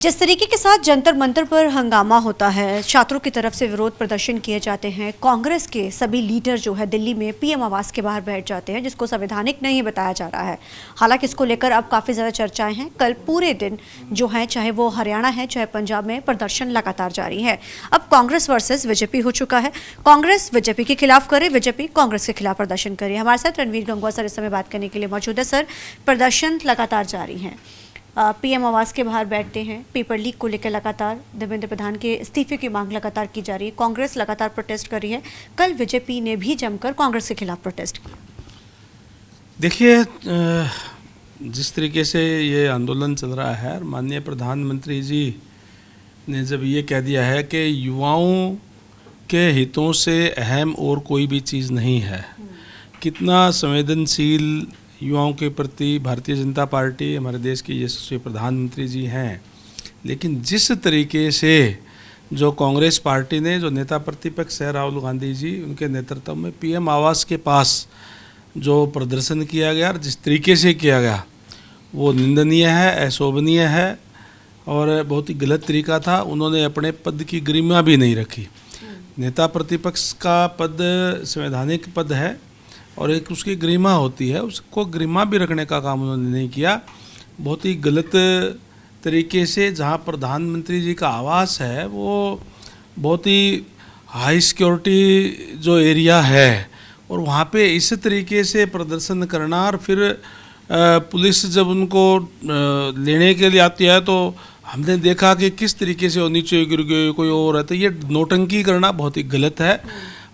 जिस तरीके के साथ जंतर मंतर पर हंगामा होता है, छात्रों की तरफ से विरोध प्रदर्शन किए जाते हैं, कांग्रेस के सभी लीडर जो है दिल्ली में पीएम आवास के बाहर बैठ जाते हैं, जिसको संवैधानिक नहीं बताया जा रहा है। हालांकि इसको लेकर अब काफ़ी ज़्यादा चर्चाएं हैं। कल पूरे दिन जो है, चाहे वो हरियाणा है चाहे पंजाब में, प्रदर्शन लगातार जारी है। अब कांग्रेस वर्सेस बीजेपी हो चुका है। कांग्रेस बीजेपी के खिलाफ करे, बीजेपी कांग्रेस के खिलाफ प्रदर्शन करे। हमारे साथ रणवीर गंगवा सर इस समय बात करने के लिए मौजूद है। सर, प्रदर्शन लगातार जारी है, पीएम आवास के बाहर बैठते हैं, पेपर लीक को लेकर लगातार धर्मेंद्र प्रधान के इस्तीफे की मांग लगातार की जा रही है, कांग्रेस लगातार प्रोटेस्ट कर रही है। कल बीजेपी ने भी जमकर कांग्रेस के खिलाफ प्रोटेस्ट किया। देखिए, जिस तरीके से ये आंदोलन चल रहा है, माननीय प्रधानमंत्री जी ने जब ये कह दिया है कि युवाओं के हितों से अहम और कोई भी चीज़ नहीं है, कितना संवेदनशील युवाओं के प्रति भारतीय जनता पार्टी, हमारे देश के यशस्वी प्रधानमंत्री जी हैं। लेकिन जिस तरीके से जो कांग्रेस पार्टी ने, जो नेता प्रतिपक्ष है राहुल गांधी जी, उनके नेतृत्व में पीएम आवास के पास जो प्रदर्शन किया गया और जिस तरीके से किया गया, वो निंदनीय है, अशोभनीय है और बहुत ही गलत तरीका था। उन्होंने अपने पद की गरिमा भी नहीं रखी। नेता प्रतिपक्ष का पद संवैधानिक पद है और एक उसकी गरिमा होती है, उसको गरिमा भी रखने का काम उन्होंने नहीं किया। बहुत ही गलत तरीके से, जहां प्रधानमंत्री जी का आवास है वो बहुत ही हाई सिक्योरिटी जो एरिया है, और वहां पे इस तरीके से प्रदर्शन करना, और फिर पुलिस जब उनको लेने के लिए आती है तो हमने देखा कि किस तरीके से वो नीचे गिर गए, कोई और है, तो ये नौटंकी करना बहुत ही गलत है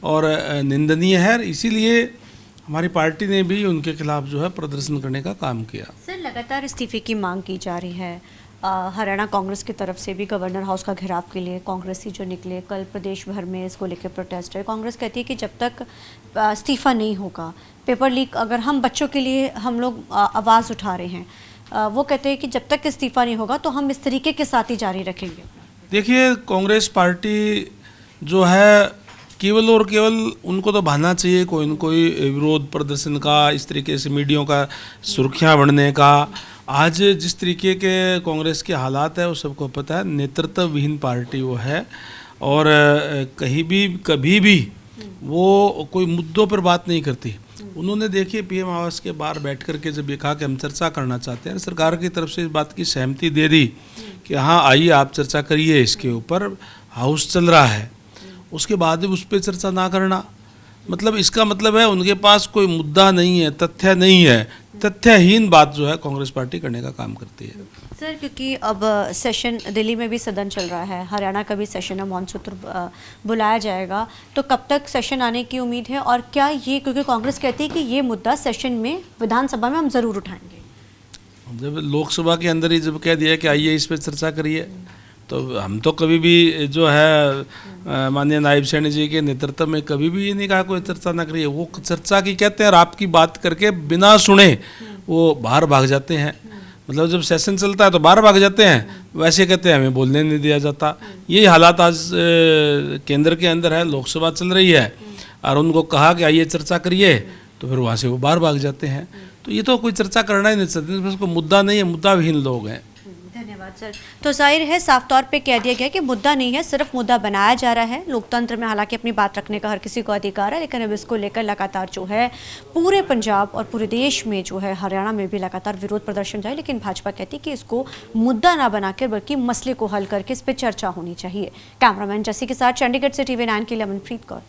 और निंदनीय है। इसीलिए हमारी पार्टी ने भी उनके खिलाफ जो है प्रदर्शन करने का काम किया। सर, लगातार इस्तीफे की मांग की जा रही है। हरियाणा कांग्रेस की तरफ से भी गवर्नर हाउस का घेराव के लिए कांग्रेसी जो निकले, कल प्रदेश भर में इसको लेकर प्रोटेस्ट है। कांग्रेस कहती है कि जब तक इस्तीफा नहीं होगा, पेपर लीक, अगर हम बच्चों के लिए हम लोग आवाज़ उठा रहे हैं, वो कहते हैं कि जब तक इस्तीफा नहीं होगा तो हम इस तरीके के साथ ही जारी रखेंगे। देखिए, कांग्रेस पार्टी जो है, केवल और केवल उनको तो बहाना चाहिए कोई न कोई विरोध प्रदर्शन का, इस तरीके से मीडिया का सुर्खियां बढ़ने का। आज जिस तरीके के कांग्रेस के हालात है वो सबको पता है। नेतृत्व विहीन पार्टी वो है और कहीं भी कभी भी वो कोई मुद्दों पर बात नहीं करती। उन्होंने, देखिए, पीएम आवास के बाहर बैठ कर के जब ये कहा कि हम चर्चा करना चाहते हैं, सरकार की तरफ से इस बात की सहमति दे दी कि हाँ आइए आप चर्चा करिए, इसके ऊपर हाउस चल रहा है, उसके बाद उस पर चर्चा ना करना, मतलब इसका मतलब है उनके पास कोई मुद्दा नहीं है, तथ्य नहीं है। तथ्यहीन बात जो है कांग्रेस पार्टी करने का काम करती है। सर, क्योंकि अब सेशन दिल्ली में भी सदन चल रहा है, हरियाणा का भी सेशन है, मॉनसूत्र बुलाया जाएगा, तो कब तक सेशन आने की उम्मीद है? और क्या ये, क्योंकि कांग्रेस कहती है कि ये मुद्दा सेशन में, विधानसभा में हम ज़रूर उठाएंगे। जब लोकसभा के अंदर ही जब कह दिया कि आइए इस पर चर्चा करिए, तो हम तो कभी भी जो है माननीय नायब सैनी जी के नेतृत्व में कभी भी ये नहीं कहा कोई चर्चा ना करिए। वो चर्चा की कहते हैं और आपकी बात करके बिना सुने वो बाहर भाग जाते हैं। मतलब जब सेशन चलता है तो बाहर भाग जाते हैं, वैसे कहते हैं हमें बोलने नहीं दिया जाता। यही हालात आज केंद्र के अंदर है, लोकसभा चल रही है और उनको कहा कि आइए चर्चा करिए, तो फिर वहाँ से वो बाहर भाग जाते हैं। तो ये तो कोई चर्चा करना ही नहीं चाहते, उसको मुद्दा नहीं है, मुद्दा विहीन लोग हैं। धन्यवाद सर। तो जाहिर है, साफ तौर पे कह दिया गया कि मुद्दा नहीं है, सिर्फ मुद्दा बनाया जा रहा है। लोकतंत्र में हालांकि अपनी बात रखने का हर किसी को अधिकार है, लेकिन अब इसको लेकर लगातार जो है पूरे पंजाब और पूरे देश में जो है, हरियाणा में भी लगातार विरोध प्रदर्शन जाए। लेकिन भाजपा कहती है कि इसको मुद्दा ना बनाकर बल्कि मसले को हल करके इस पर चर्चा होनी चाहिए। कैमरामैन जसी के साथ चंडीगढ़ से TV9 के लिए अमनप्रीत कौर।